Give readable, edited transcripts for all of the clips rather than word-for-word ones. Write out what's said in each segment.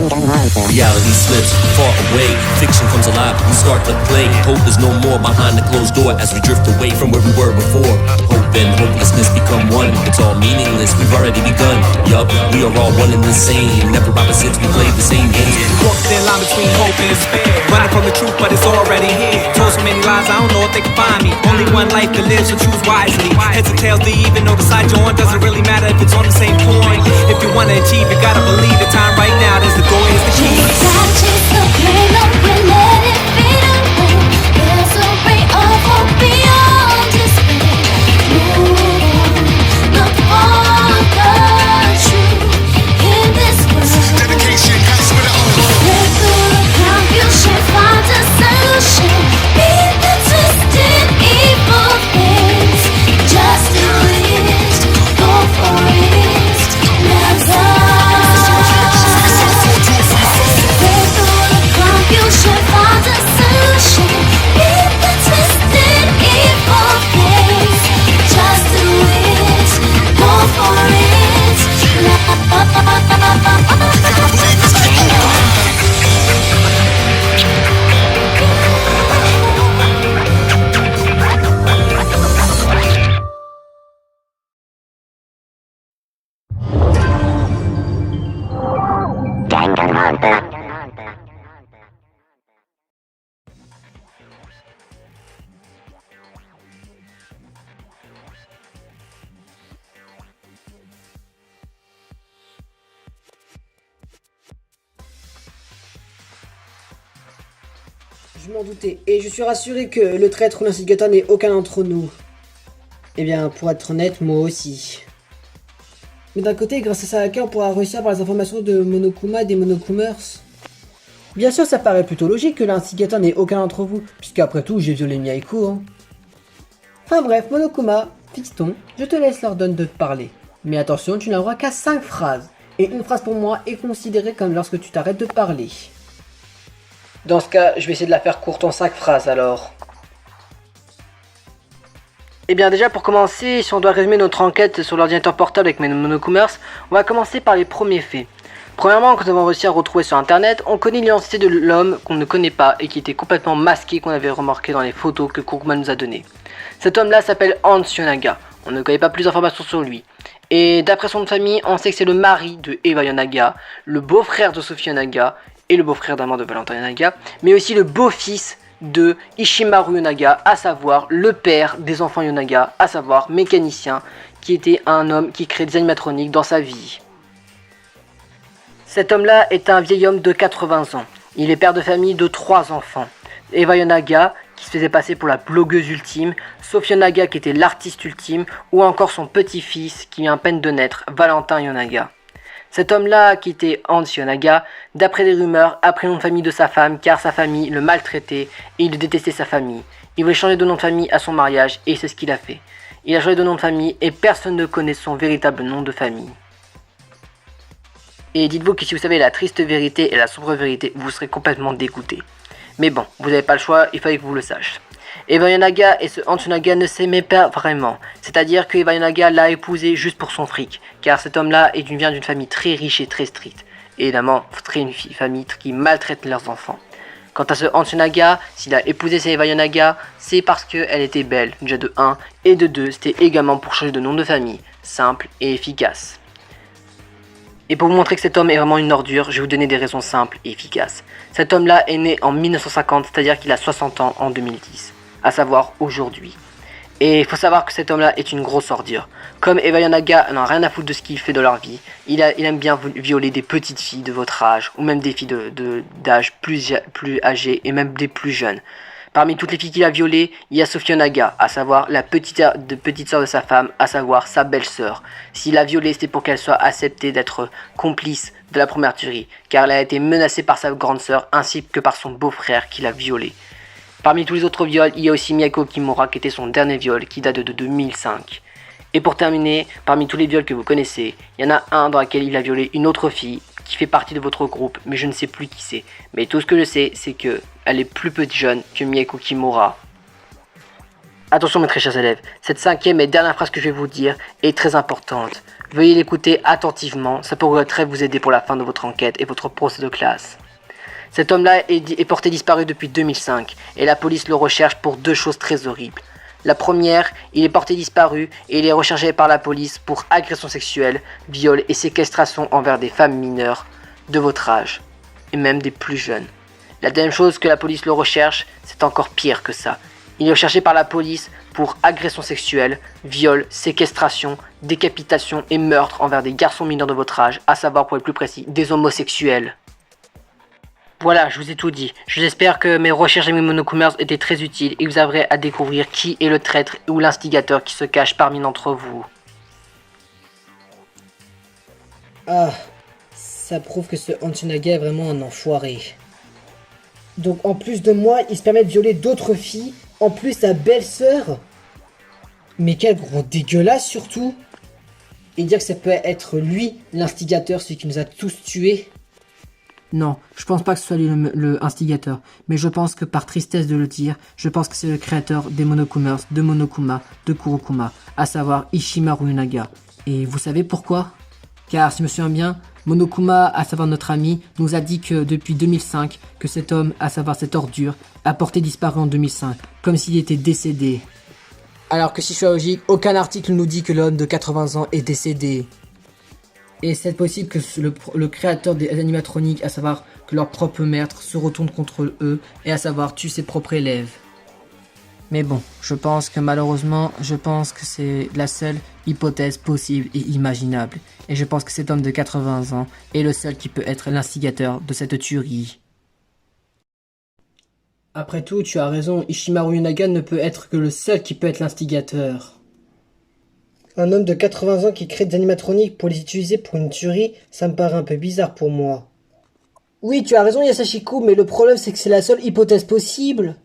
Reality slips far away, fiction comes alive, we start to play. Hope is no more behind the closed door as we drift away from where we were before. Hope and hopelessness become one, it's all meaningless, we've already begun. Yup, we are all one and the same, never opposites, we play the same game. Walk the line between hope and despair, running from the truth but it's already here. Told so many lies, I don't know if they can find me. Only one life to live, so choose wisely. Heads or tails, they even know the side you're on doesn't really matter if it's on the same point. If you wanna achieve, you gotta believe the time right now, there's the door, is the key. Gotta chase the pain away, let it fade away. There's a ray of hope beyond despair. Move on, look for the truth in this world. Dedication comes with it all. Break through the confusion, find a solution. Beat the twisted evil things. Just do it, go for it, never. Break through the confusion, find a solution. Beat the twisted evil things. Just do it, go for it, Je m'en doutais, et je suis rassuré que le traître ou l'instigateur n'est aucun d'entre nous. Eh bien, pour être honnête, moi aussi. Mais d'un côté, grâce à Sayaka, on pourra réussir par les informations de Monokuma et des Monokumers. Bien sûr, ça paraît plutôt logique que l'instigateur n'ait aucun d'entre vous, puisqu'après tout, j'ai violé Miyako, hein. Enfin bref, Monokuma, fiston, je te laisse l'ordre de parler. Mais attention, tu n'as droit qu'à 5 phrases. Et une phrase pour moi est considérée comme lorsque tu t'arrêtes de parler. Dans ce cas, je vais essayer de la faire courte en 5 phrases alors. Eh bien déjà pour commencer, si on doit résumer notre enquête sur l'ordinateur portable avec mes Monokumers, on va commencer par les premiers faits. Premièrement, quand nous avons réussi à retrouver sur internet, on connaît l'identité de l'homme qu'on ne connaît pas et qui était complètement masqué, qu'on avait remarqué dans les photos que Kuruma nous a données. Cet homme-là s'appelle Hans Yonaga, on ne connaît pas plus d'informations sur lui. Et d'après son nom de famille, on sait que c'est le mari de Eva Yonaga, le beau-frère de Sophie Yonaga, et le beau-frère d'amant de Valentin Yonaga, mais aussi le beau-fils de Ishimaru Yonaga, à savoir le père des enfants Yonaga, à savoir mécanicien, qui était un homme qui crée des animatroniques dans sa vie. Cet homme-là est un vieil homme de 80 ans. Il est père de famille de 3 enfants. Eva Yonaga, qui se faisait passer pour la blogueuse ultime, Sophie Yonaga, qui était l'artiste ultime, ou encore son petit-fils, qui vient à peine de naître, Valentin Yonaga. Cet homme-là, qui était Hans Yonaga, d'après des rumeurs, a pris le nom de famille de sa femme car sa famille le maltraitait et il détestait sa famille. Il voulait changer de nom de famille à son mariage et c'est ce qu'il a fait. Il a changé de nom de famille et personne ne connaît son véritable nom de famille. Et dites-vous que si vous savez la triste vérité et la sombre vérité, vous serez complètement dégoûté. Mais bon, vous n'avez pas le choix, il fallait que vous le sachiez. Eva Yonaga et ce Hans Yonaga ne s'aimaient pas vraiment. C'est-à-dire que Eva Yonaga l'a épousé juste pour son fric. Car cet homme-là vient d'une famille très riche et très stricte. Et évidemment, une famille qui maltraite leurs enfants. Quant à ce Hans Yonaga, s'il a épousé cette Eva Yonaga, c'est parce qu'elle était belle, déjà de 1. Et de 2, c'était également pour changer de nom de famille. Simple et efficace. Et pour vous montrer que cet homme est vraiment une ordure, je vais vous donner des raisons simples et efficaces. Cet homme-là est né en 1950, c'est-à-dire qu'il a 60 ans en 2010. À savoir aujourd'hui. Et il faut savoir que cet homme-là est une grosse ordure. Comme Eva Yonaga n'a rien à foutre de ce qu'il fait dans leur vie, il aime bien violer des petites filles de votre âge, ou même des filles d'âge plus âgées, et même des plus jeunes. Parmi toutes les filles qu'il a violées, il y a Sophie Yonaga, à savoir la petite sœur de sa femme, à savoir sa belle-sœur. S'il l'a violée, c'était pour qu'elle soit acceptée d'être complice de la première tuerie, car elle a été menacée par sa grande sœur, ainsi que par son beau-frère qui l'a violée. Parmi tous les autres viols, il y a aussi Miyako Kimura qui était son dernier viol qui date de 2005. Et pour terminer, parmi tous les viols que vous connaissez, il y en a un dans lequel il a violé une autre fille qui fait partie de votre groupe, mais je ne sais plus qui c'est. Mais tout ce que je sais, c'est que elle est plus petite jeune que Miyako Kimura. Attention mes très chers élèves, cette cinquième et dernière phrase que je vais vous dire est très importante. Veuillez l'écouter attentivement, ça pourrait très vous aider pour la fin de votre enquête et votre procès de classe. Cet homme-là est porté disparu depuis 2005 et la police le recherche pour 2 choses très horribles. La première, il est porté disparu et il est recherché par la police pour agression sexuelle, viol et séquestration envers des femmes mineures de votre âge et même des plus jeunes. La deuxième chose que la police le recherche, c'est encore pire que ça. Il est recherché par la police pour agression sexuelle, viol, séquestration, décapitation et meurtre envers des garçons mineurs de votre âge, à savoir pour être plus précis, des homosexuels. Voilà, je vous ai tout dit. J'espère que mes recherches et mes monocoomers étaient très utiles et vous aurez à découvrir qui est le traître ou l'instigateur qui se cache parmi d'entre vous. Ah, ça prouve que ce Hansunaga est vraiment un enfoiré. Donc en plus de moi, il se permet de violer d'autres filles, en plus sa belle-sœur. Mais quel gros dégueulasse surtout. Et dire que ça peut être lui, l'instigateur, celui qui nous a tous tués. Non, je pense pas que ce soit lui le instigateur, mais je pense que par tristesse de le dire, je pense que c'est le créateur des monocoomers, de Monokuma, de Kurokuma, à savoir Ishimaru Naga. Et vous savez pourquoi? Car si je me souviens bien, Monokuma, à savoir notre ami, nous a dit que depuis 2005, que cet homme, à savoir cette ordure, a porté disparu en 2005, comme s'il était décédé. Alors que si je suis logique, aucun article nous dit que l'homme de 80 ans est décédé. Et c'est possible que le créateur des animatroniques, à savoir que leur propre maître, se retourne contre eux et à savoir tue ses propres élèves. Mais bon, je pense que malheureusement, c'est la seule hypothèse possible et imaginable. Et je pense que cet homme de 80 ans est le seul qui peut être l'instigateur de cette tuerie. Après tout, tu as raison, Ishimaru Naga ne peut être que le seul qui peut être l'instigateur. Un homme de 80 ans qui crée des animatroniques pour les utiliser pour une tuerie, ça me paraît un peu bizarre pour moi. Oui, tu as raison Yasashiko, mais le problème c'est que c'est la seule hypothèse possible.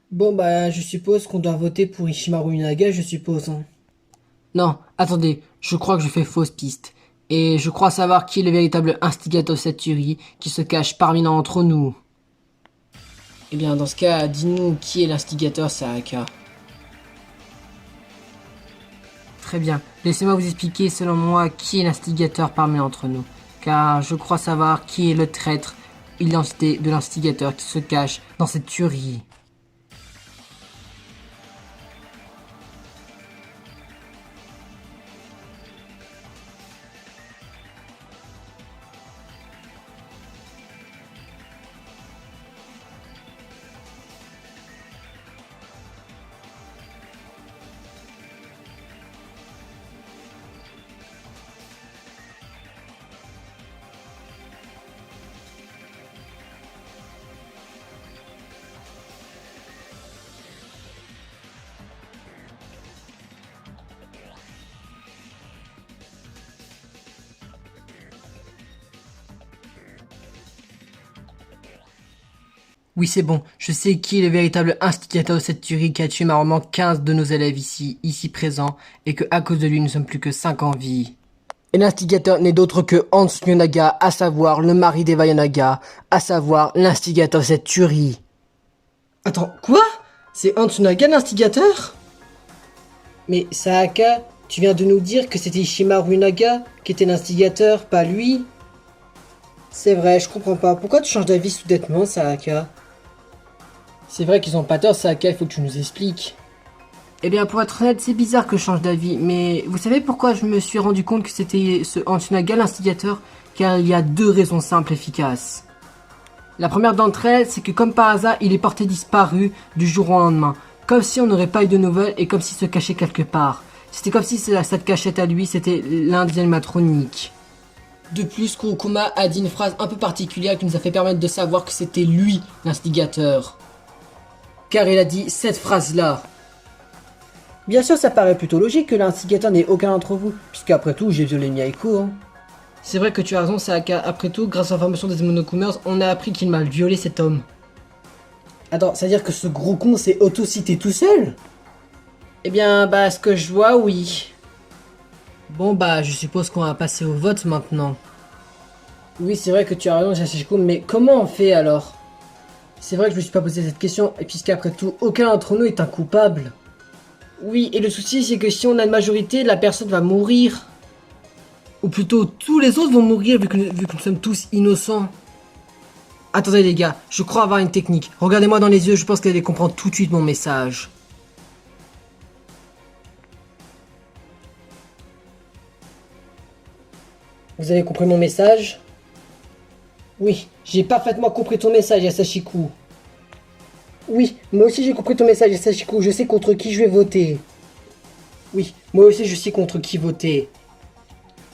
Bon bah, je suppose qu'on doit voter pour Ishimaru Naga, je suppose. Hein. Non, attendez, je crois que je fais fausse piste. Et je crois savoir qui est le véritable instigateur de cette tuerie qui se cache parmi d'entre nous. Eh bien, dans ce cas, dis-nous qui est l'instigateur, Saaka. Très bien, laissez-moi vous expliquer selon moi qui est l'instigateur parmi d'entre nous. Car je crois savoir qui est le traître, l'identité de l'instigateur qui se cache dans cette tuerie. Oui, c'est bon, je sais qui est le véritable instigateur de cette tuerie qui a tué malheureusement 15 de nos élèves ici présents, et que à cause de lui, nous sommes plus que 5 en vie. Et l'instigateur n'est d'autre que Hansunaga, à savoir le mari d'Eva Yanaga, à savoir l'instigateur de cette tuerie. Attends, quoi? C'est Hansunaga l'instigateur? Mais Saaka, tu viens de nous dire que c'était Ishimaru Naga qui était l'instigateur, pas lui? C'est vrai, je comprends pas. Pourquoi tu changes d'avis soudainement, Saaka? C'est vrai qu'ils ont pas tort, Saaka, il faut que tu nous expliques. Eh bien, pour être honnête, c'est bizarre que je change d'avis, mais vous savez pourquoi je me suis rendu compte que c'était ce Hansunaga l'instigateur? Car il y a 2 raisons simples et efficaces. La première d'entre elles, c'est que comme par hasard, il est porté disparu du jour au lendemain. Comme si on n'aurait pas eu de nouvelles et comme s'il se cachait quelque part. C'était comme si cette cachette à lui, c'était l'un des animatroniques. De plus, Kurokuma a dit une phrase un peu particulière qui nous a fait permettre de savoir que c'était lui l'instigateur. Car il a dit cette phrase-là. Bien sûr, ça paraît plutôt logique que l'instigateur n'ait aucun d'entre vous, puisqu'après tout, j'ai violé Miaiko. Hein. C'est vrai que tu as raison, Saaka. Après tout, grâce à l'information des Monocoomers, on a appris qu'il m'a violé cet homme. Attends, c'est-à-dire que ce gros con s'est auto-cité tout seul? Eh bien, bah, ce que je vois, oui. Bon, bah, je suppose qu'on va passer au vote maintenant. Oui, c'est vrai que tu as raison, Yasashiko, mais comment on fait alors? C'est vrai que je me suis pas posé cette question, et puisqu'après tout, aucun d'entre nous est un coupable. Oui, et le souci c'est que si on a une majorité, la personne va mourir. Ou plutôt, tous les autres vont mourir vu que nous sommes tous innocents. Attendez les gars, je crois avoir une technique. Regardez-moi dans les yeux, je pense qu'elle allait comprendre tout de suite mon message. Vous avez compris mon message? Oui, j'ai parfaitement compris ton message, Yasashiku. Oui, moi aussi j'ai compris ton message, Yasashiku. Je sais contre qui je vais voter. Oui, moi aussi je sais contre qui voter.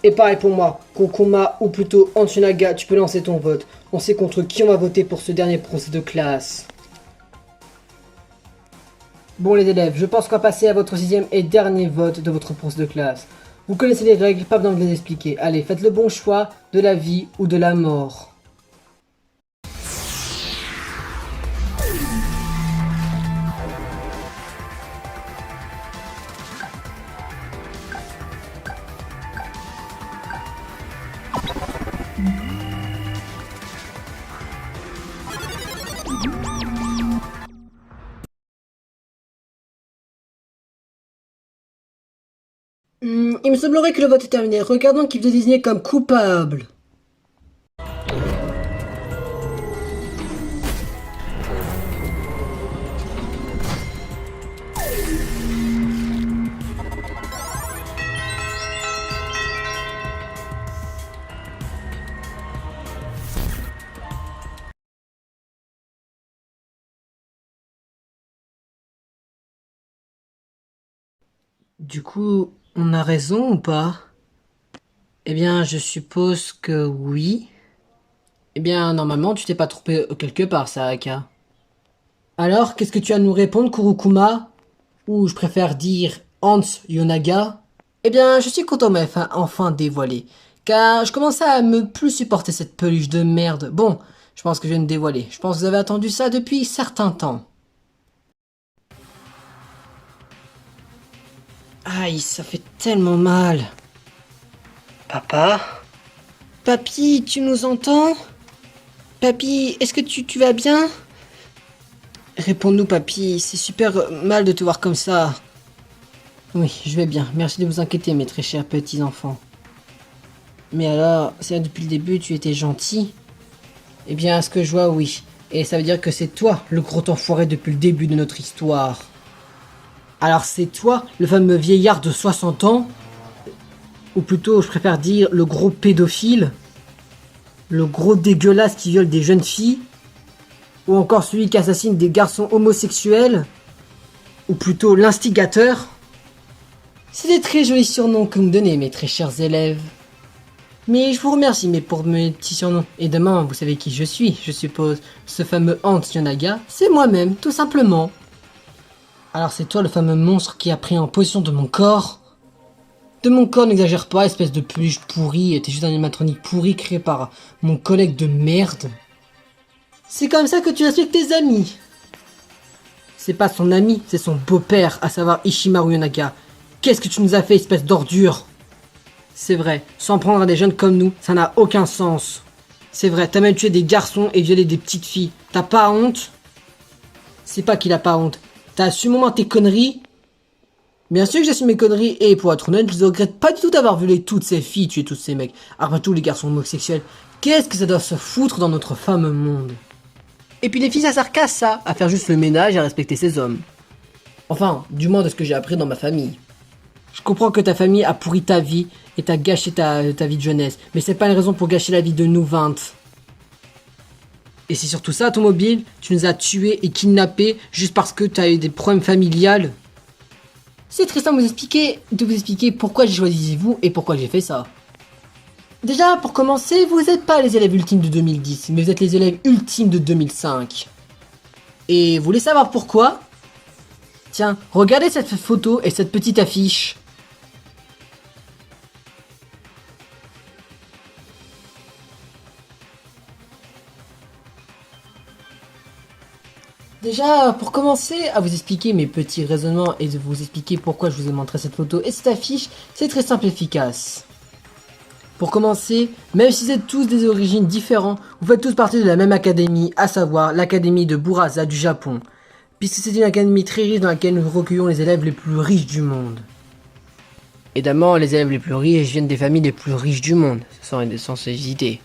Et pareil pour moi, Kokuma ou plutôt Antsunaga, tu peux lancer ton vote. On sait contre qui on va voter pour ce dernier procès de classe. Bon les élèves, je pense qu'on va passer à votre 6e et dernier vote de votre procès de classe. Vous connaissez les règles, pas besoin de les expliquer. Allez, faites le bon choix de la vie ou de la mort. Il me semblerait que le vote est terminé. Regardons qui vous est désigné comme coupable. Du coup, on a raison ou pas? Eh bien, je suppose que oui. Eh bien, normalement, tu t'es pas trompé quelque part, Saaka. Alors, qu'est-ce que tu as à nous répondre, Kurukuma? Ou je préfère dire Hans Yonaga? Eh bien, je suis content de enfin dévoilé. Car je commençais à me plus supporter cette peluche de merde. Bon, je pense que je vais me dévoiler. Je pense que vous avez attendu ça depuis certain temps. Aïe, ça fait tellement mal. Papa? Papy, tu nous entends? Papy, est-ce que tu vas bien? Réponds-nous, papy, c'est super mal de te voir comme ça. Oui, je vais bien. Merci de vous inquiéter, mes très chers petits enfants. Mais alors, c'est depuis le début, tu étais gentil? Eh bien, à ce que je vois, oui. Et ça veut dire que c'est toi, le gros enfoiré depuis le début de notre histoire. Alors c'est toi, le fameux vieillard de 60 ans? Ou plutôt, je préfère dire, le gros pédophile? Le gros dégueulasse qui viole des jeunes filles? Ou encore celui qui assassine des garçons homosexuels? Ou plutôt l'instigateur? C'est des très jolis surnoms que vous me donnez, mes très chers élèves. Mais je vous remercie pour mes petits surnoms. Et demain, vous savez qui je suis, je suppose. Ce fameux Hans Yonaga, c'est moi-même, tout simplement. Alors c'est toi le fameux monstre qui a pris en possession de mon corps? De mon corps, n'exagère pas, espèce de peluche pourrie. T'es juste un animatronique pourri créé par mon collègue de merde. C'est comme ça que tu respectes tes amis. C'est pas son ami, c'est son beau-père, à savoir Ishimaru Yonaga. Qu'est-ce que tu nous as fait, espèce d'ordure? C'est vrai, s'en prendre à des jeunes comme nous, ça n'a aucun sens. C'est vrai, t'as même tué des garçons et violé des petites filles. T'as pas honte? C'est pas qu'il a pas honte. T'as assumé au moins tes conneries? Bien sûr que j'assume mes conneries, et pour être honnête, je ne regrette pas du tout d'avoir violé toutes ces filles, tué tous ces mecs. Après tout, les garçons homosexuels, qu'est-ce que ça doit se foutre dans notre fameux monde? Et puis les filles, ça sert qu'à ça, à faire juste le ménage et à respecter ses hommes. Enfin, du moins de ce que j'ai appris dans ma famille. Je comprends que ta famille a pourri ta vie et t'a gâché ta vie de jeunesse, mais c'est pas une raison pour gâcher la vie de nous 20. Et c'est surtout ça, ton mobile, tu nous as tués et kidnappés juste parce que tu as eu des problèmes familiales. C'est très simple de vous expliquer pourquoi j'ai choisi vous et pourquoi j'ai fait ça. Déjà, pour commencer, vous n'êtes pas les élèves ultimes de 2010, mais vous êtes les élèves ultimes de 2005. Et vous voulez savoir pourquoi? Tiens, regardez cette photo et cette petite affiche. Déjà, pour commencer à vous expliquer mes petits raisonnements et de vous expliquer pourquoi je vous ai montré cette photo et cette affiche, c'est très simple et efficace. Pour commencer, même si vous êtes tous des origines différentes, vous faites tous partie de la même académie, à savoir l'académie de Burasa du Japon, puisque c'est une académie très riche dans laquelle nous recueillons les élèves les plus riches du monde. Évidemment, les élèves les plus riches viennent des familles les plus riches du monde, sans hésiter.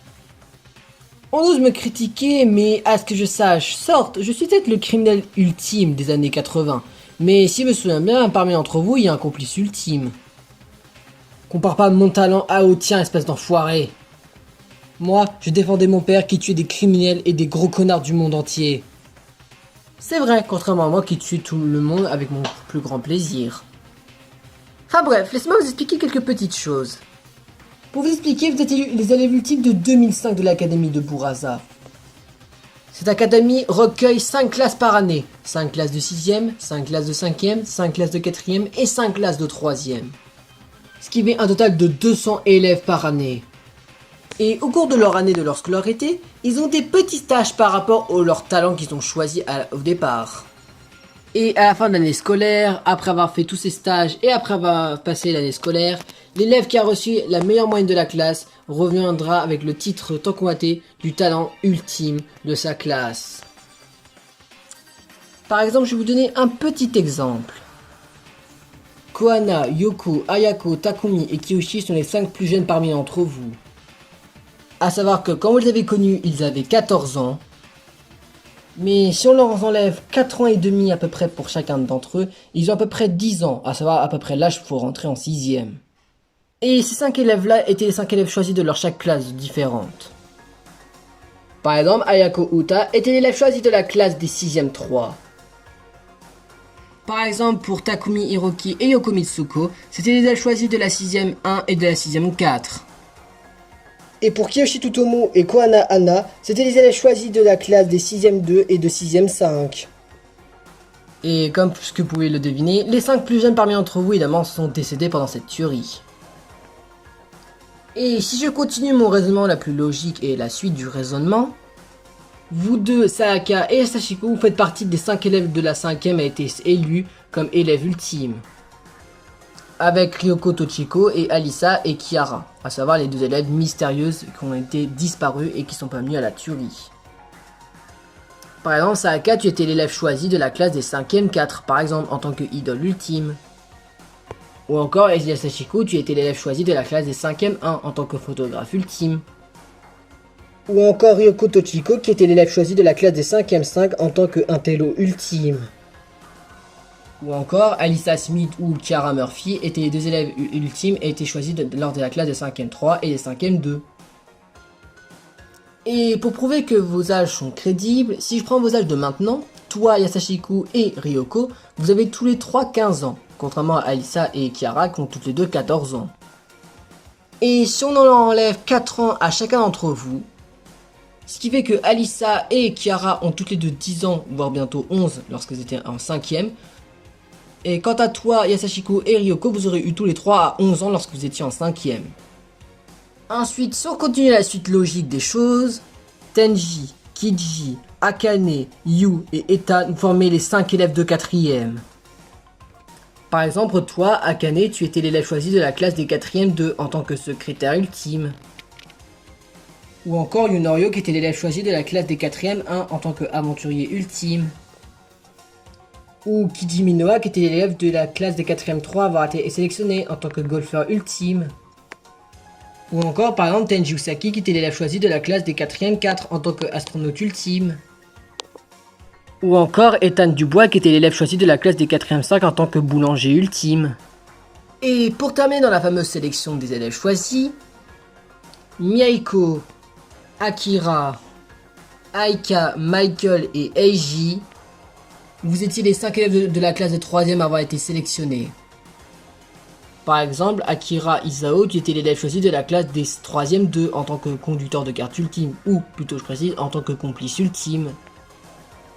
On ose me critiquer, mais à ce que je sache, sorte, je suis peut-être le criminel ultime des années 80, mais si je me souviens bien, parmi d'entre vous, il y a un complice ultime. Compare pas mon talent à au tien, espèce d'enfoiré. Moi, je défendais mon père qui tuait des criminels et des gros connards du monde entier. C'est vrai, contrairement à moi qui tue tout le monde avec mon plus grand plaisir. Enfin bref, laissez-moi vous expliquer quelques petites choses. Pour vous expliquer, vous êtes les élèves ultimes de 2005 de l'académie de Burasa. Cette académie recueille 5 classes par année. 5 classes de 6e, 5 classes de 5e, 5 classes de 4e et 5 classes de 3e. Ce qui fait un total de 200 élèves par année. Et au cours de leur année de leur scolarité, ils ont des petits stages par rapport à leur talent qu'ils ont choisi au départ. Et à la fin de l'année scolaire, après avoir fait tous ces stages et après avoir passé l'année scolaire, l'élève qui a reçu la meilleure moyenne de la classe reviendra avec le titre tant convoité du talent ultime de sa classe. Par exemple, je vais vous donner un petit exemple. Kohana, Yoko, Ayako, Takumi et Kiyoshi sont les 5 plus jeunes parmi d'entre vous. A savoir que quand vous les avez connus, ils avaient 14 ans. Mais si on leur enlève 4 ans et demi à peu près pour chacun d'entre eux, ils ont à peu près 10 ans, à savoir à peu près l'âge pour rentrer en 6e. Et ces 5 élèves-là étaient les 5 élèves choisis de leur chaque classe différente. Par exemple, Ayako Uta était l'élève choisi de la classe des 6e 3. Par exemple, pour Takumi Hiroki et Yoko Mitsuko, c'était les élèves choisis de la 6e 1 et de la 6e 4. Et pour Kiyoshi Tutomo et Kohana Hana, c'était les élèves choisis de la classe des 6e 2 et de 6e 5. Et comme ce que vous pouvez le deviner, les 5 plus jeunes parmi d'entre vous évidemment sont décédés pendant cette tuerie. Et si je continue mon raisonnement la plus logique et la suite du raisonnement, vous deux, Sayaka et Sachiko, vous faites partie des 5 élèves de la 5e à été élus comme élèves ultimes. Avec Ryoko Tochiko et Alisa et Kiara, à savoir les 2 élèves mystérieuses qui ont été disparues et qui sont pas venus à la tuerie. Par exemple, Sayaka, tu étais l'élève choisi de la classe des 5e 4, par exemple en tant que idole ultime. Ou encore, Elia Sachiko, tu étais l'élève choisi de la classe des 5e 1 en tant que photographe ultime. Ou encore Ryoko Tochiko qui était l'élève choisi de la classe des 5e 5 en tant que intello ultime. Ou encore Alisa Smith ou Kiara Murphy étaient les 2 élèves ultimes et étaient choisis lors de la classe des 5e 3 et des 5e 2. Et pour prouver que vos âges sont crédibles, si je prends vos âges de maintenant, toi, Yasashiku et Ryoko, vous avez tous les 3 15 ans, contrairement à Alisa et Kiara qui ont toutes les deux 14 ans. Et si on en enlève 4 ans à chacun d'entre vous, ce qui fait que Alisa et Kiara ont toutes les deux 10 ans, voire bientôt 11 lorsqu'elles étaient en 5e. Et quant à toi, Yasashiko et Ryoko, vous aurez eu tous les 3 à 11 ans lorsque vous étiez en 5e. Ensuite, si on continue la suite logique des choses, Tenji, Kiji, Akane, Yu et Eta nous formaient les 5 élèves de 4e. Par exemple, toi, Akane, tu étais l'élève choisi de la classe des 4e 2 en tant que secrétaire ultime. Ou encore Yunorio qui était l'élève choisi de la classe des 4e 1 en tant qu'aventurier ultime. Ou Kiji Minoa qui était l'élève de la classe des 4e 3 à avoir été sélectionné en tant que golfeur ultime. Ou encore par exemple Tenji Usaki qui était l'élève choisi de la classe des 4e 4 en tant qu'astronaute ultime. Ou encore Ethan Dubois qui était l'élève choisi de la classe des 4e 5 en tant que boulanger ultime. Et pour terminer dans la fameuse sélection des élèves choisis, Mieko, Akira, Aika, Michael et Eiji, vous étiez les 5 élèves de la classe des 3e à avoir été sélectionnés. Par exemple, Akira Isao, tu étais l'élève choisi de la classe des 3e 2 en tant que conducteur de carte ultime, ou plutôt je précise, en tant que complice ultime.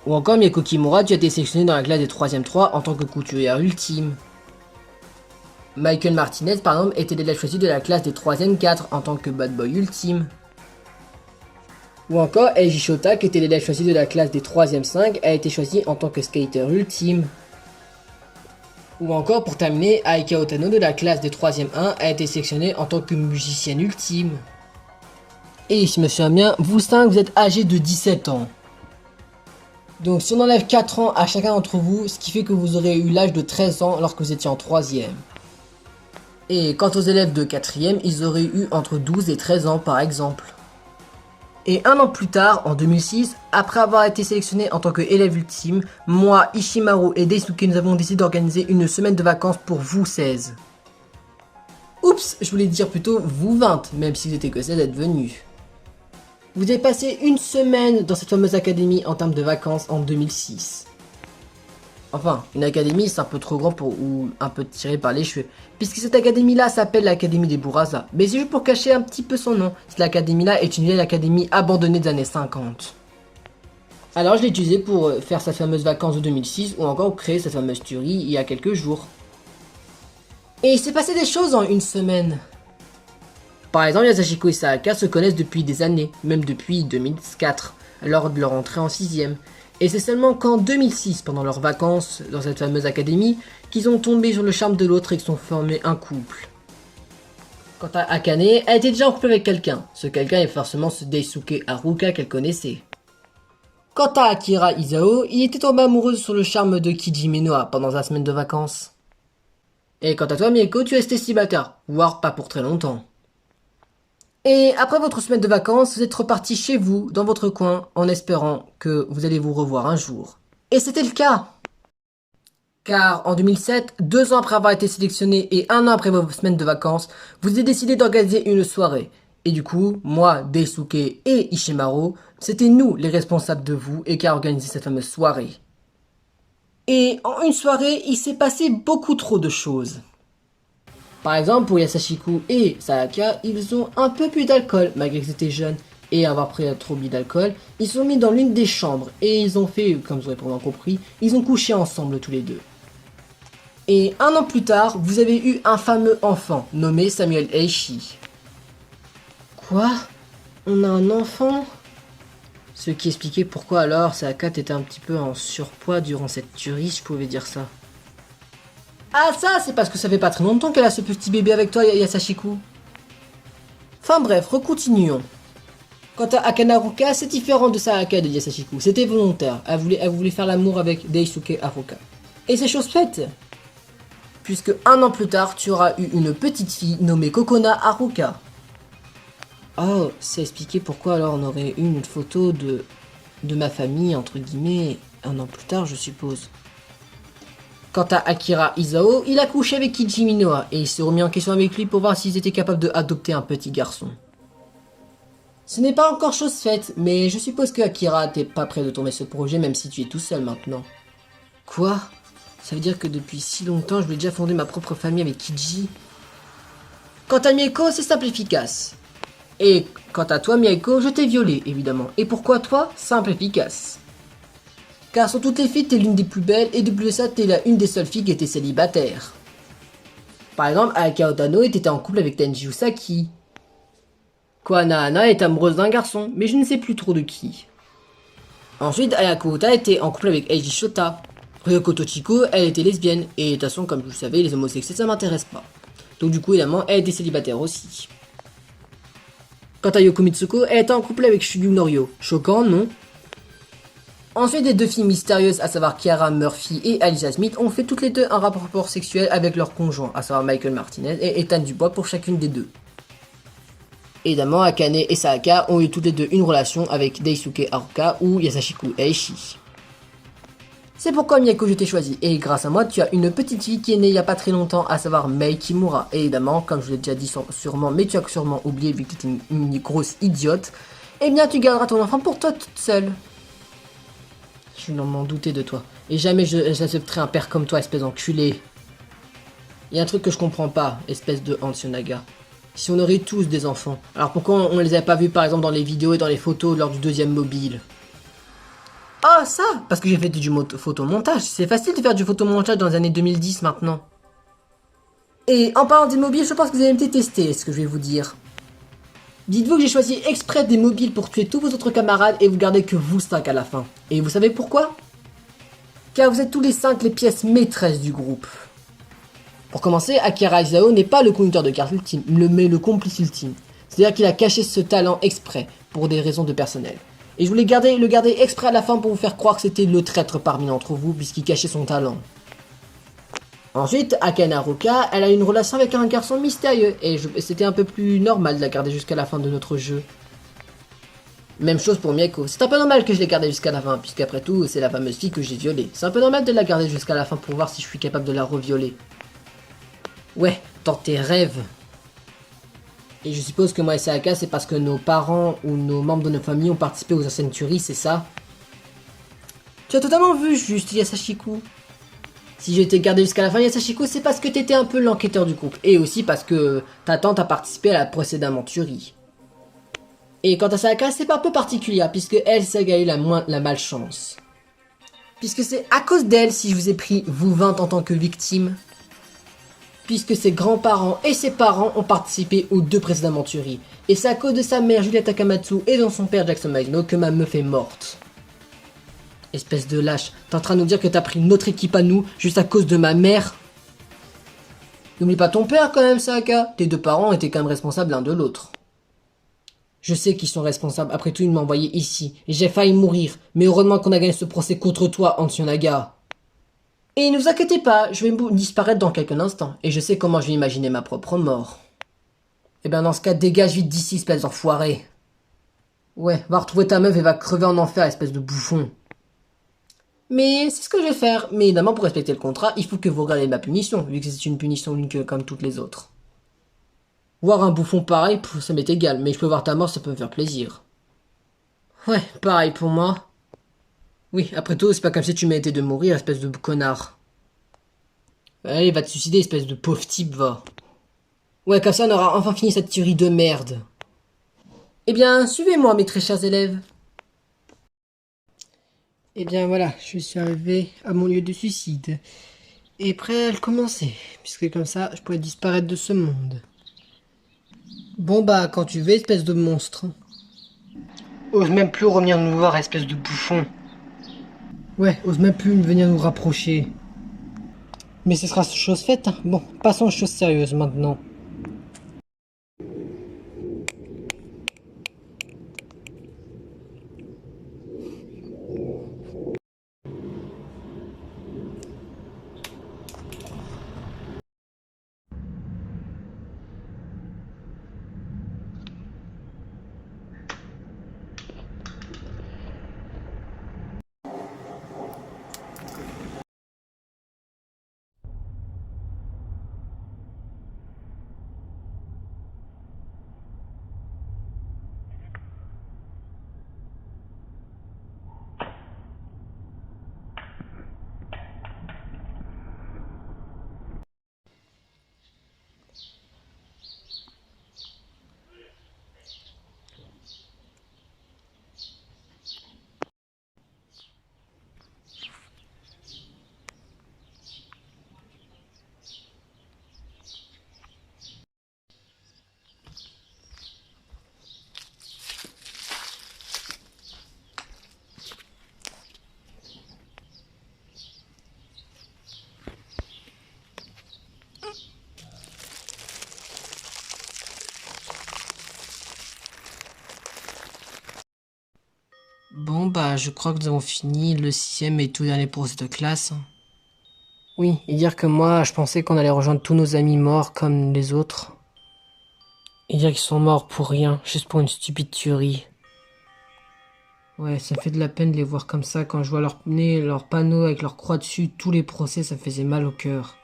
Ou encore Mieko Kimura, tu as été sélectionné dans la classe des 3e 3 en tant que couturière ultime. Michael Martinez, par exemple, était l'élève choisi de la classe des 3e 4 en tant que bad boy ultime. Ou encore Eiji Shota, qui était l'élève choisi de la classe des 3e 5, a été choisi en tant que skater ultime. Ou encore pour terminer, Aika Otano de la classe des 3e 1 a été sélectionnée en tant que musicienne ultime. Et si je me souviens bien, vous 5 vous êtes âgés de 17 ans. Donc si on enlève 4 ans à chacun d'entre vous, ce qui fait que vous aurez eu l'âge de 13 ans lorsque vous étiez en 3e. Et quant aux élèves de 4e, ils auraient eu entre 12 et 13 ans par exemple. Et un an plus tard, en 2006, après avoir été sélectionné en tant qu'élève ultime, moi, Ishimaru et Daisuke, nous avons décidé d'organiser une semaine de vacances pour vous 16. Oups, je voulais dire plutôt vous 20, même si vous étiez que 16 d'être venus. Vous avez passé une semaine dans cette fameuse académie en termes de vacances en 2006. Enfin, une académie c'est un peu trop grand pour ou un peu tiré par les cheveux. Puisque cette académie-là s'appelle l'Académie des Bourasa. Mais c'est juste pour cacher un petit peu son nom. Cette académie-là est une vieille académie abandonnée des années 50. Alors je l'ai utilisée pour faire sa fameuse vacances de 2006 ou encore créer cette fameuse tuerie il y a quelques jours. Et il s'est passé des choses en une semaine. Par exemple, Yasashiko et Saaka se connaissent depuis des années, même depuis 2004, lors de leur entrée en 6ème. Et c'est seulement qu'en 2006, pendant leurs vacances dans cette fameuse académie, qu'ils ont tombé sur le charme de l'autre et qu'ils ont formé un couple. Quant à Akane, elle était déjà en couple avec quelqu'un. Ce quelqu'un est forcément ce Daisuke Haruka qu'elle connaissait. Quant à Akira Isao, il était tombé amoureux sur le charme de Kiji Minoa pendant sa semaine de vacances. Et quant à toi Mieko, tu es resté célibataire, voire pas pour très longtemps. Et après votre semaine de vacances, vous êtes reparti chez vous, dans votre coin, en espérant que vous allez vous revoir un jour. Et c'était le cas. Car en 2007, 2 ans après avoir été sélectionné et 1 an après vos semaines de vacances, vous avez décidé d'organiser une soirée. Et du coup, moi, Daisuke et Ishimaru, c'était nous les responsables de vous et qui a organisé cette fameuse soirée. Et en une soirée, il s'est passé beaucoup trop de choses. Par exemple, pour Yasashiko et Saaka, ils ont un peu plus d'alcool, malgré qu'ils étaient jeunes, et avoir pris trop bu d'alcool, ils se sont mis dans l'une des chambres, et ils ont fait, comme vous avez probablement compris, ils ont couché ensemble tous les deux. Et 1 an plus tard, vous avez eu un fameux enfant, nommé Samuel Eishi. Quoi? On a un enfant? Ce qui expliquait pourquoi alors Saaka était un petit peu en surpoids durant cette tuerie, si je pouvais dire ça. Ah ça, c'est parce que ça fait pas très longtemps qu'elle a ce petit bébé avec toi, Yasashiko. Enfin bref, recontinuons. Quant à Akane Haruka, c'est différent de Saaka et de Yasashiko. C'était volontaire. Elle voulait faire l'amour avec Daisuke Haruka. Et c'est chose faite. Puisque 1 an plus tard, tu auras eu une petite fille nommée Kokona Haruka. Oh, c'est expliqué pourquoi alors on aurait eu une photo de ma famille, entre guillemets, 1 an plus tard, je suppose. Quant à Akira Isao, il a couché avec Kiji Minoa et il s'est remis en question avec lui pour voir s'ils étaient capables d'adopter un petit garçon. Ce n'est pas encore chose faite, mais je suppose que Akira t'es pas prêt de tomber ce projet même si tu es tout seul maintenant. Quoi? Ça veut dire que depuis si longtemps je voulais déjà fonder ma propre famille avec Kiji? Quant à Mieko, c'est simple et efficace. Et quant à toi Mieko, je t'ai violé évidemment. Et pourquoi toi? Simple et efficace. Car sur toutes les filles, t'es l'une des plus belles, et de plus de ça, t'es une des seules filles qui était célibataire. Par exemple, Aika Otano était en couple avec Tenji Usaki. Koanohana est amoureuse d'un garçon, mais je ne sais plus trop de qui. Ensuite, Ayako Uta était en couple avec Eiji Shota. Ryoko Tochiko, elle était lesbienne, et de toute façon, comme vous le savez, les homosexuels, ça m'intéresse pas. Donc du coup, évidemment, elle était célibataire aussi. Quant à Yoko Mitsuko, elle était en couple avec Shugyu Norio. Choquant, non? Ensuite, les 2 filles mystérieuses, à savoir Kiara Murphy et Alicia Smith, ont fait toutes les 2 un rapport sexuel avec leur conjoint, à savoir Michael Martinez et Ethan Dubois pour chacune des 2. Évidemment, Akane et Saaka ont eu toutes les 2 une relation avec Daisuke Haruka ou Yasashiko Eishi. C'est pourquoi Mieko je t'ai choisi, et grâce à moi, tu as une petite fille qui est née il y a pas très longtemps, à savoir Mei Kimura. Et évidemment, comme je l'ai déjà dit sûrement, mais tu as sûrement oublié vu que tu es une grosse idiote, eh bien tu garderas ton enfant pour toi toute seule. Je m'en doutais de toi. Et jamais j'accepterai un père comme toi, espèce d'enculé. Il y a un truc que je comprends pas, espèce de Hansunaga. Si on aurait tous des enfants, alors pourquoi on les avait pas vus par exemple dans les vidéos et dans les photos lors du 2e mobile? Ah ça, parce que j'ai fait du photomontage. C'est facile de faire du photomontage dans les années 2010 maintenant. Et en parlant des mobiles, je pense que vous allez me détester, ce que je vais vous dire. Dites-vous que j'ai choisi exprès des mobiles pour tuer tous vos autres camarades et vous gardez que vous 5 à la fin. Et vous savez pourquoi? Car vous êtes tous les 5 les pièces maîtresses du groupe. Pour commencer, Akira Isao n'est pas le conducteur de carte ultime, mais le complice ultime. C'est-à-dire qu'il a caché ce talent exprès, pour des raisons de personnel. Et je voulais le garder exprès à la fin pour vous faire croire que c'était le traître parmi d'entre vous, puisqu'il cachait son talent. Ensuite, Akane Haruka, elle a une relation avec un garçon mystérieux, et c'était un peu plus normal de la garder jusqu'à la fin de notre jeu. Même chose pour Mieko, c'est un peu normal que je l'ai gardée jusqu'à la fin, puisqu'après tout, c'est la fameuse fille que j'ai violée. C'est un peu normal de la garder jusqu'à la fin pour voir si je suis capable de la revioler. Ouais, dans tes rêves. Et je suppose que moi et Sayaka, c'est parce que nos parents ou nos membres de nos familles ont participé aux anciennes tueries, c'est ça? Tu as totalement vu juste Yasashiko. Si j'ai été gardé jusqu'à la fin, Yasashiko, c'est parce que t'étais un peu l'enquêteur du couple. Et aussi parce que ta tante a participé à la précédente tuerie. Et quant à Sayaka, c'est pas un peu particulier, puisque elle, Saga a eu la malchance. Puisque c'est à cause d'elle si je vous ai pris vous 20 en tant que victime. Puisque ses grands-parents et ses parents ont participé aux 2 précédentes tueries. Et c'est à cause de sa mère Julia Takamatsu et de son père Jackson Magno que ma meuf est morte. Espèce de lâche, t'es en train de nous dire que t'as pris notre équipe à nous juste à cause de ma mère? N'oublie pas ton père quand même, Sayaka. Tes 2 parents étaient quand même responsables l'un de l'autre. Je sais qu'ils sont responsables, après tout ils m'ont envoyé ici, et j'ai failli mourir, mais heureusement qu'on a gagné ce procès contre toi, Antionaga. Et ne vous inquiétez pas, je vais disparaître dans quelques instants, et je sais comment je vais imaginer ma propre mort. Eh bien dans ce cas, dégage vite d'ici, espèce d'enfoiré. Ouais, va retrouver ta meuf et va crever en enfer, espèce de bouffon. Mais c'est ce que je vais faire, mais évidemment pour respecter le contrat, il faut que vous regardiez ma punition, vu que c'est une punition l'une comme toutes les autres. Voir un bouffon pareil, ça m'est égal, mais je peux voir ta mort, ça peut me faire plaisir. Ouais, pareil pour moi. Oui, après tout, c'est pas comme si tu méritais de mourir, espèce de connard. Allez, va te suicider, espèce de pauvre type, va. Ouais, comme ça, on aura enfin fini cette tuerie de merde. Eh bien, suivez-moi, mes très chers élèves. Eh bien, voilà, je suis arrivé à mon lieu de suicide. Et prêt à le commencer, puisque comme ça, je pourrais disparaître de ce monde. Bon bah, quand tu veux, espèce de monstre. Ose même plus revenir nous voir, espèce de bouffon. Ouais, ose même plus venir nous rapprocher. Mais ce sera chose faite, hein. Bon, passons aux choses sérieuses maintenant. Bon bah, je crois que nous avons fini le 6e et tout dernier procès de classe. Oui, et dire que moi, je pensais qu'on allait rejoindre tous nos amis morts comme les autres. Et dire qu'ils sont morts pour rien, juste pour une stupide tuerie. Ouais, ça me fait de la peine de les voir comme ça quand je vois leur nez, leur panneau avec leur croix dessus, tous les procès, ça me faisait mal au cœur.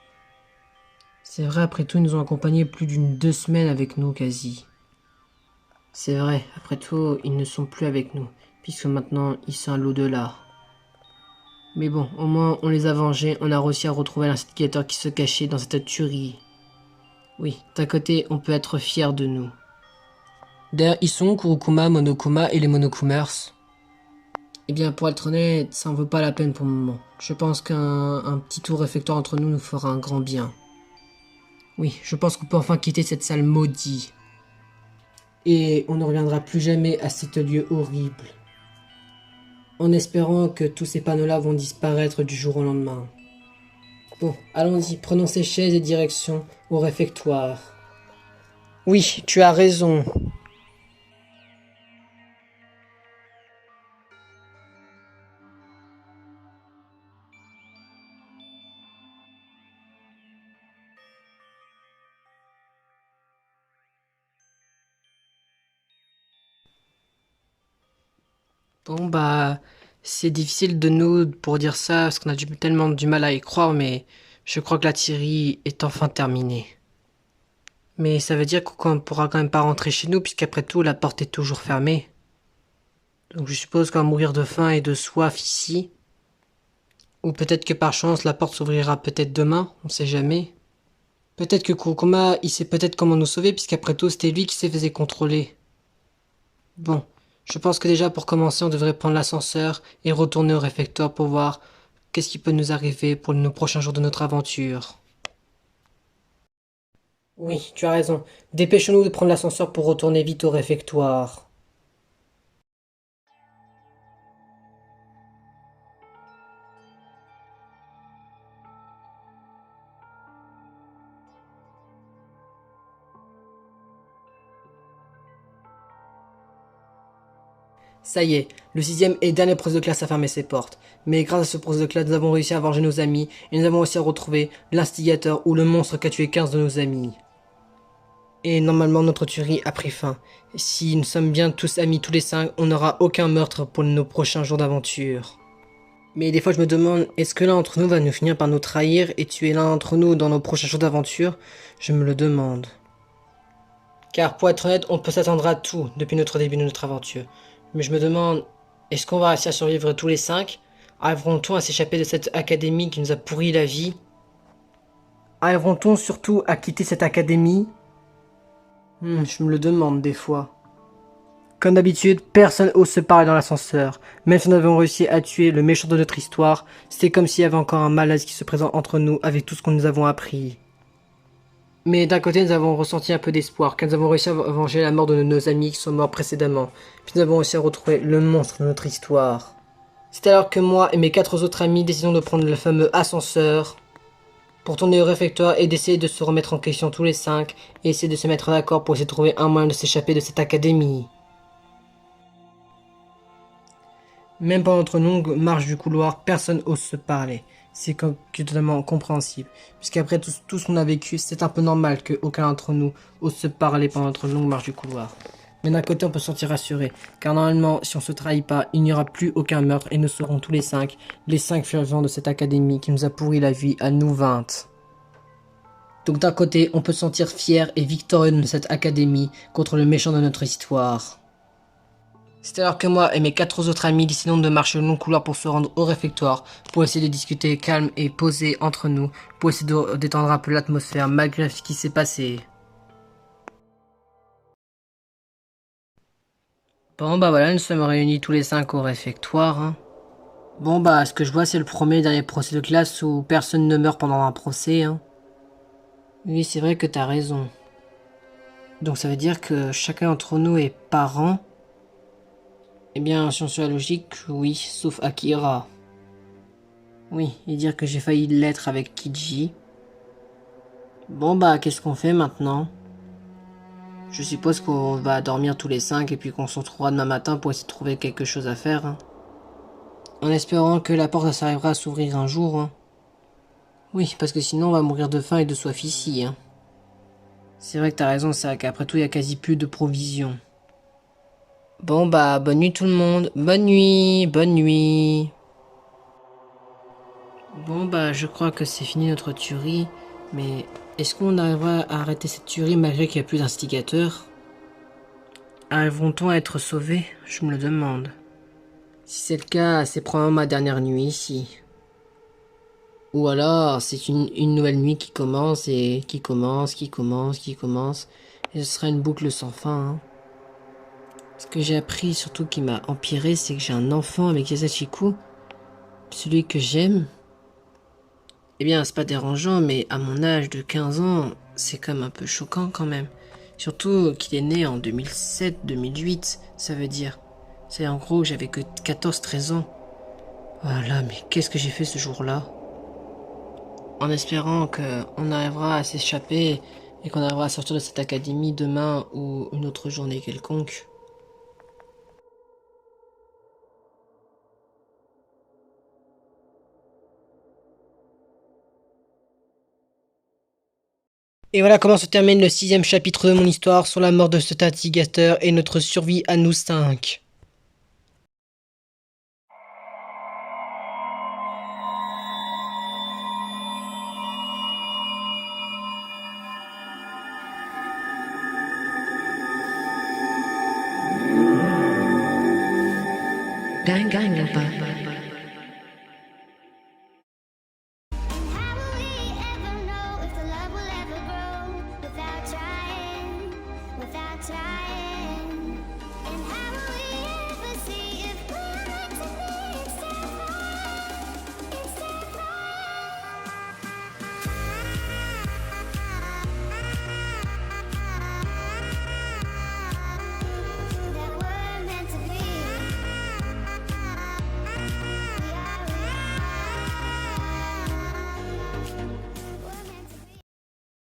C'est vrai, après tout, ils nous ont accompagnés plus d'2 semaines avec nous, quasi. C'est vrai, après tout, ils ne sont plus avec nous, puisque maintenant, ils sont à l'au-delà. Mais bon, au moins, on les a vengés, on a réussi à retrouver l'instigateur qui se cachait dans cette tuerie. Oui, d'un côté, on peut être fier de nous. D'ailleurs, ils sont Kurokuma, Monokuma et les Monokumers. Eh bien, pour être honnête, ça en vaut pas la peine pour le moment. Je pense qu'un petit tour réfectoire entre nous nous fera un grand bien. Oui, je pense qu'on peut enfin quitter cette salle maudite. Et on ne reviendra plus jamais à cet lieu horrible. En espérant que tous ces panneaux-là vont disparaître du jour au lendemain. Bon, allons-y, prenons ces chaises et direction au réfectoire. Oui, tu as raison. Bon bah, c'est difficile de nous pour dire ça parce qu'on a tellement du mal à y croire, mais je crois que la Thierry est enfin terminée. Mais ça veut dire qu'on ne pourra quand même pas rentrer chez nous puisqu'après tout la porte est toujours fermée. Donc je suppose qu'on va mourir de faim et de soif ici. Ou peut-être que par chance la porte s'ouvrira peut-être demain, on sait jamais. Peut-être que Kurokuma il sait peut-être comment nous sauver puisqu'après tout c'était lui qui se faisait contrôler. Bon. Je pense que déjà pour commencer, on devrait prendre l'ascenseur et retourner au réfectoire pour voir qu'est-ce qui peut nous arriver pour nos prochains jours de notre aventure. Oui, tu as raison. Dépêchons-nous de prendre l'ascenseur pour retourner vite au réfectoire. Ça y est, le 6e et dernier professeur de classe a fermé ses portes. Mais grâce à ce professeur de classe, nous avons réussi à venger nos amis et nous avons réussi à retrouver l'instigateur ou le monstre qui a tué 15 de nos amis. Et normalement, notre tuerie a pris fin. Si nous sommes bien tous amis, tous les 5, on n'aura aucun meurtre pour nos prochains jours d'aventure. Mais des fois, je me demande, est-ce que l'un d'entre nous va nous finir par nous trahir et tuer l'un d'entre nous dans nos prochains jours d'aventure? Je me le demande. Car pour être honnête, on peut s'attendre à tout depuis notre début de notre aventure. Mais je me demande, est-ce qu'on va réussir à survivre tous les 5? Arriveront-on à s'échapper de cette académie qui nous a pourri la vie? Arriveront-on surtout à quitter cette académie? Je me le demande des fois. Comme d'habitude, personne ose se parler dans l'ascenseur. Même si nous avons réussi à tuer le méchant de notre histoire, c'est comme s'il y avait encore un malaise qui se présente entre nous avec tout ce que nous avons appris. Mais d'un côté, nous avons ressenti un peu d'espoir, car nous avons réussi à venger la mort de nos amis qui sont morts précédemment. Puis nous avons réussi à retrouver le monstre de notre histoire. C'est alors que moi et mes 4 autres amis décidons de prendre le fameux ascenseur pour tourner au réfectoire et d'essayer de se remettre en question tous les 5 et essayer de se mettre d'accord pour essayer de trouver un moyen de s'échapper de cette académie. Même pendant notre longue marche du couloir, personne n'ose se parler. C'est totalement compréhensible. Puisqu'après tout ce qu'on a vécu, c'est un peu normal qu'aucun d'entre nous ose se parler pendant notre longue marche du couloir. Mais d'un côté, on peut se sentir rassuré. Car normalement, si on se trahit pas, il n'y aura plus aucun meurtre et nous serons tous les 5, les 5 survivants de cette académie qui nous a pourri la vie à nous 20. Donc d'un côté, on peut se sentir fier et victorieux de cette académie contre le méchant de notre histoire. C'est alors que moi et mes 4 autres amis décidons de marcher le long couloir pour se rendre au réfectoire, pour essayer de discuter calme et posé entre nous, pour essayer de détendre un peu l'atmosphère malgré ce qui s'est passé. Bon bah voilà, nous sommes réunis tous les 5 au réfectoire. Hein. Bon bah ce que je vois c'est le premier et dernier procès de classe où personne ne meurt pendant un procès. Hein. Oui c'est vrai que t'as raison. Donc ça veut dire que chacun d'entre nous est parent. Eh bien, si on suit la logique, oui, sauf Akira. Oui, et dire que j'ai failli l'être avec Kiji. Bon bah, qu'est-ce qu'on fait maintenant? Je suppose qu'on va dormir tous les 5 et puis qu'on se retrouvera demain matin pour essayer de trouver quelque chose à faire. Hein. En espérant que la porte s'arrivera à s'ouvrir un jour. Hein. Oui, parce que sinon on va mourir de faim et de soif ici. Hein. C'est vrai que t'as raison, c'est vrai qu'après tout il y a quasi plus de provisions. Bon bah, bonne nuit tout le monde. Bonne nuit, bonne nuit. Bon bah, je crois que c'est fini notre tuerie. Mais est-ce qu'on arrivera à arrêter cette tuerie malgré qu'il n'y a plus d'instigateurs? Arriveront-on à être sauvés? Je me le demande. Si c'est le cas, c'est probablement ma dernière nuit ici. Ou alors, c'est une nouvelle nuit qui commence et qui commence. Et ce sera une boucle sans fin. Hein. Ce que j'ai appris, surtout qui m'a empiré, c'est que j'ai un enfant avec Yasachiku, celui que j'aime. Eh bien, c'est pas dérangeant, mais à mon âge de 15 ans, c'est quand même un peu choquant quand même. Surtout qu'il est né en 2007-2008, ça veut dire. C'est en gros que j'avais que 14-13 ans. Voilà, mais qu'est-ce que j'ai fait ce jour-là? en espérant qu'on arrivera à s'échapper et qu'on arrivera à sortir de cette académie demain ou une autre journée quelconque. Et voilà comment se termine le 6e chapitre de mon histoire sur la mort de cet instigateur et notre survie à nous 5. Gang gang là-bas. How will we ever know if the love will ever grow without trying, without trying?